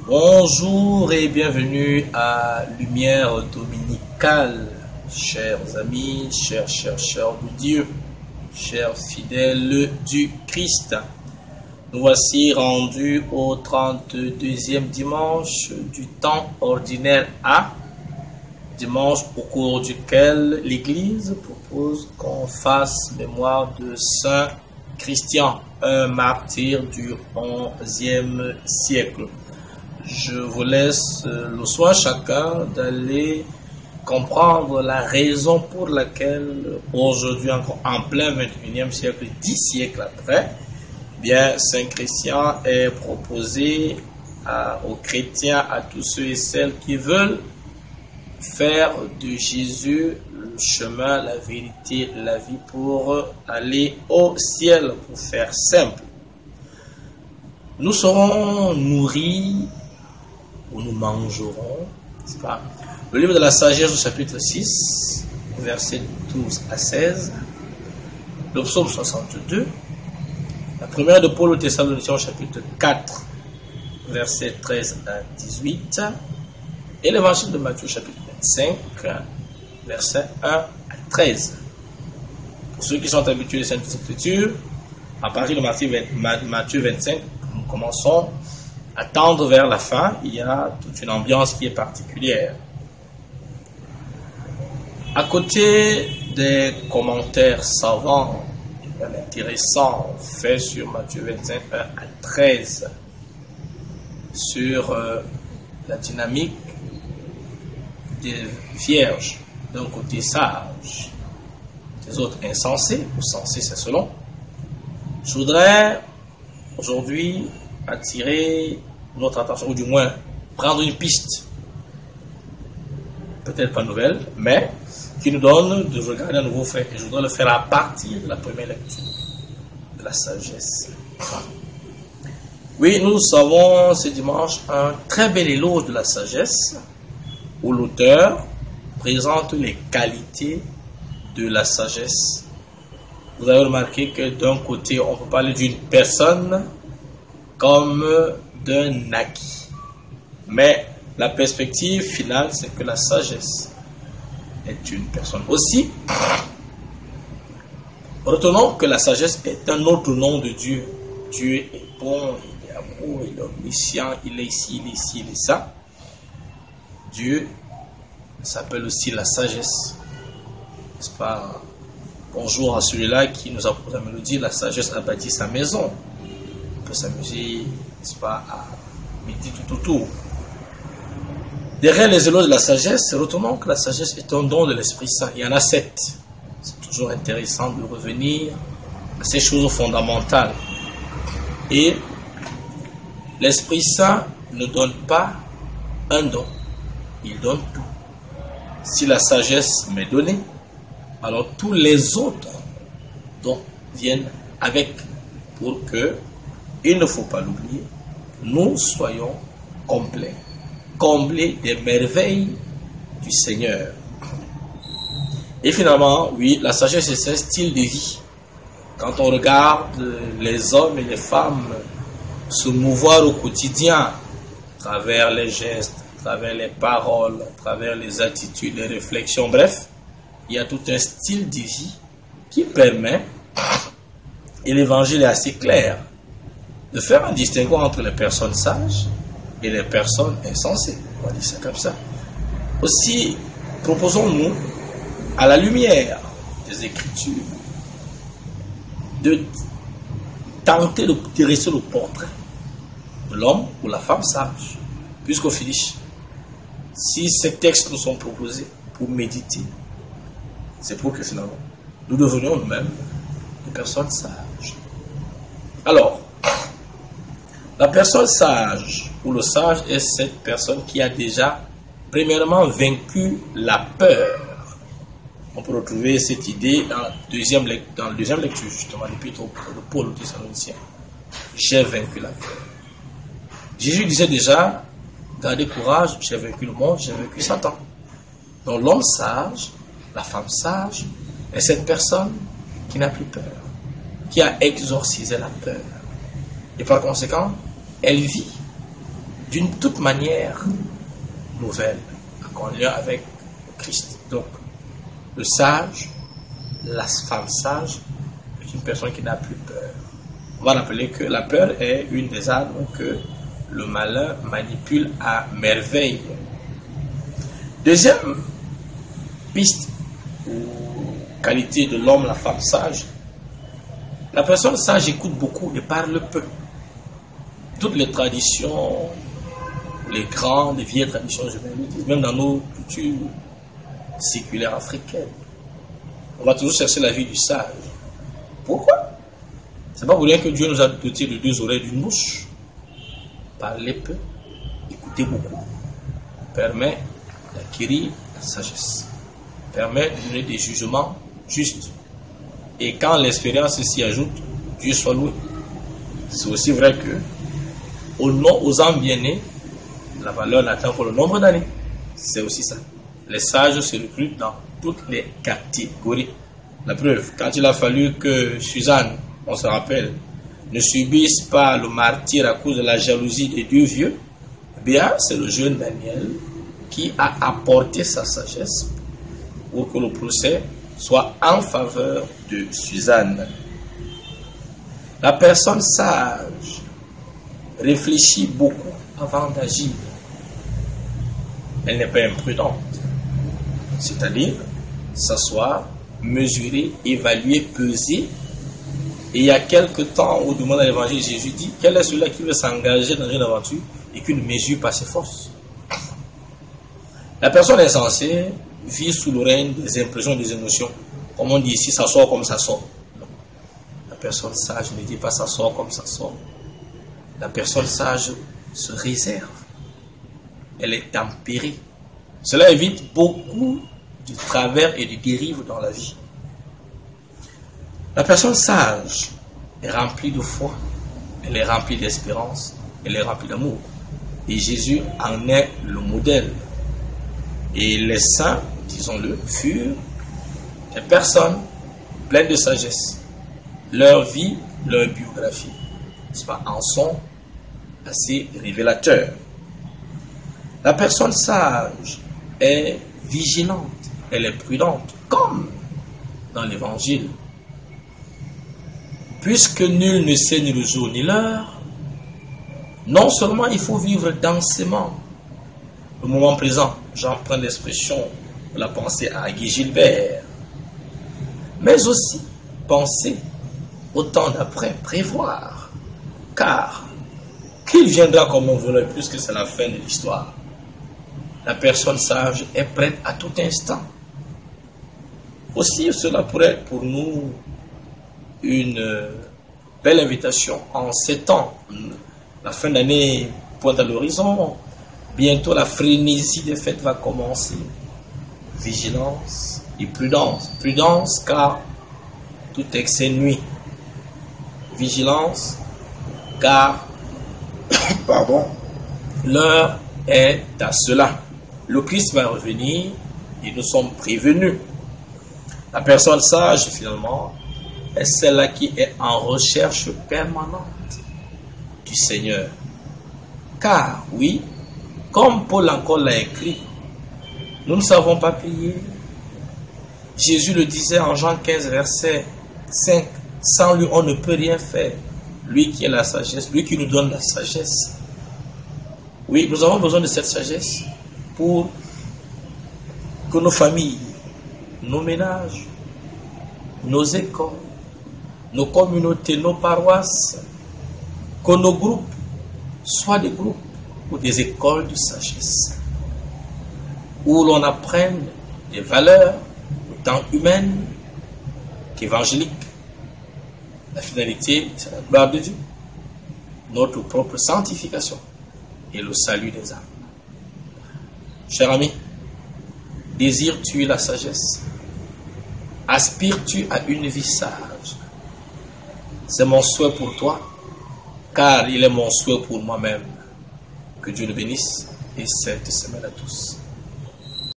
Bonjour et bienvenue à Lumière Dominicale, chers amis, chers de Dieu, chers fidèles du Christ. Nous voici rendus au 32e dimanche du temps ordinaire A, dimanche au cours duquel l'Église propose qu'on fasse mémoire de Saint Christian, un martyr du XIe siècle. Je vous laisse le soin chacun d'aller comprendre la raison pour laquelle aujourd'hui, encore en plein 21e siècle, 10 siècles après, bien Saint Christian est proposé aux chrétiens, à tous ceux et celles qui veulent faire de Jésus le chemin, la vérité, la vie pour aller au ciel, pour faire simple. Nous serons nourris où nous mangerons, n'est-ce pas? Le livre de la sagesse au chapitre 6, versets 12 à 16, le psaume 62, la première de Paul aux Thessaloniciens au chapitre 4, versets 13 à 18, et l'évangile de Matthieu au chapitre 25, versets 1 à 13. Pour ceux qui sont habitués des Saintes Écritures, à partir de Matthieu 25, nous commençons à tendre vers la fin, il y a toute une ambiance qui est particulière. À côté des commentaires savants et bien intéressants faits sur Matthieu 25, 1 à 13, sur la dynamique des vierges, d'un côté sages, des autres insensés, ou sensés c'est selon, je voudrais aujourd'hui attirer notre attention, ou du moins prendre une piste, peut-être pas nouvelle, mais qui nous donne de regarder un nouveau fait. Et je voudrais le faire à partir de la première lecture de la sagesse. Oui, nous avons ce dimanche un très bel éloge de la sagesse, où l'auteur présente les qualités de la sagesse. Vous avez remarqué que d'un côté, on peut parler d'une personne comme d'un acquis. Mais la perspective finale, c'est que la sagesse est une personne. Aussi, retenons que la sagesse est un autre nom de Dieu. Dieu est bon, il est amour, il est omniscient, il est ici, il est ici, il est ça. Dieu s'appelle aussi la sagesse. N'est-ce pas? Bonjour à celui-là qui nous a proposé la mélodie, la sagesse a bâti sa maison. On peut s'amuser, n'est-ce pas, à méditer tout autour. Derrière les éloges de la sagesse, retenons que la sagesse est un don de l'Esprit Saint. Il y en a 7. C'est toujours intéressant de revenir à ces choses fondamentales. Et l'Esprit Saint ne donne pas un don, il donne tout. Si la sagesse m'est donnée, alors tous les autres dons viennent avec, pour que, il ne faut pas l'oublier, nous soyons complets, comblés des merveilles du Seigneur. Et finalement, oui, la sagesse est un style de vie. Quand on regarde les hommes et les femmes se mouvoir au quotidien, à travers les gestes, à travers les paroles, à travers les attitudes, les réflexions, bref, il y a tout un style de vie qui permet, et l'évangile est assez clair, de faire un distinguo entre les personnes sages et les personnes insensées. On va dire ça comme ça. Aussi, proposons-nous, à la lumière des Écritures, de tenter de dresser le portrait de l'homme ou la femme sage. Puisqu'au finish, si ces textes nous sont proposés pour méditer, c'est pour que finalement, nous devenions nous-mêmes des personnes sages. Alors, la personne sage ou le sage est cette personne qui a déjà premièrement vaincu la peur. On peut retrouver cette idée dans la deuxième lecture, justement, l'épître de Paul aux Thessaloniciens. J'ai vaincu la peur. Jésus disait déjà, gardez courage, j'ai vaincu le monde, j'ai vaincu Satan. Donc l'homme sage, la femme sage, est cette personne qui n'a plus peur, qui a exorcisé la peur. Et par conséquent, elle vit d'une toute manière nouvelle, en lien avec Christ. Donc, le sage, la femme sage, est une personne qui n'a plus peur. On va rappeler que la peur est une des armes que le malin manipule à merveille. Deuxième piste ou qualité de l'homme, la femme sage, la personne sage écoute beaucoup et parle peu. Toutes les traditions, les grandes, les vieilles traditions, je vais le dire, même dans nos cultures séculaires africaines, on va toujours chercher la vie du sage. Pourquoi? C'est pas pour rien que Dieu nous a dotés de 2 oreilles d'une bouche. Parler peu, écouter beaucoup, permet d'acquérir la sagesse, permet de donner des jugements justes. Et quand l'expérience s'y ajoute, Dieu soit loué. C'est aussi vrai que, aux hommes bien nés, la valeur n'atteint pas le nombre d'années. C'est aussi ça. Les sages se recrutent dans toutes les catégories. La preuve, quand il a fallu que Suzanne, on se rappelle, ne subisse pas le martyre à cause de la jalousie des 2 vieux, eh bien, c'est le jeune Daniel qui a apporté sa sagesse pour que le procès soit en faveur de Suzanne. La personne sage réfléchit beaucoup avant d'agir. Elle n'est pas imprudente. C'est-à-dire s'asseoir, mesurer, évaluer, peser. Et il y a quelque temps, au demande à l'évangile, Jésus dit, quel est celui-là qui veut s'engager dans une aventure et qui ne mesure pas ses forces? La personne insensée vit sous le règne des impressions, des émotions. Comme on dit ici, ça sort comme ça sort. Non. La personne sage ne dit pas ça sort comme ça sort. La personne sage se réserve. Elle est tempérée. Cela évite beaucoup de travers et de dérives dans la vie. La personne sage est remplie de foi, elle est remplie d'espérance, elle est remplie d'amour. Et Jésus en est le modèle. Et les saints, disons-le, furent des personnes pleines de sagesse. Leur vie, leur biographie, en sont assez révélateurs. La personne sage est vigilante, elle est prudente, comme dans l'évangile. Puisque nul ne sait ni le jour ni l'heure, non seulement il faut vivre densément le moment présent, j'emprunte l'expression de la pensée à Guy Gilbert, mais aussi penser au temps d'après, prévoir, car qu'il viendra comme un voleur puisque c'est la fin de l'histoire. La personne sage est prête à tout instant. Aussi, cela pourrait être pour nous une belle invitation en ces temps. La fin d'année pointe à l'horizon. Bientôt, la frénésie des fêtes va commencer. Vigilance et prudence. Prudence, car tout excès nuit. Vigilance, car l'heure est à cela. Le Christ va revenir et nous sommes prévenus. La personne sage, finalement, est celle-là qui est en recherche permanente du Seigneur. Car, oui, comme Paul encore l'a écrit, nous ne savons pas prier. Jésus le disait en Jean 15, verset 5, sans lui, on ne peut rien faire. Lui qui est la sagesse, lui qui nous donne la sagesse. Oui, nous avons besoin de cette sagesse pour que nos familles, nos ménages, nos écoles, nos communautés, nos paroisses, que nos groupes soient des groupes ou des écoles de sagesse, où l'on apprenne des valeurs autant humaines qu'évangéliques. La finalité, c'est la gloire de Dieu, notre propre sanctification et le salut des âmes. Cher ami, désires-tu la sagesse? Aspires-tu à une vie sage? C'est mon souhait pour toi, car il est mon souhait pour moi-même. Que Dieu le bénisse et cette semaine à tous.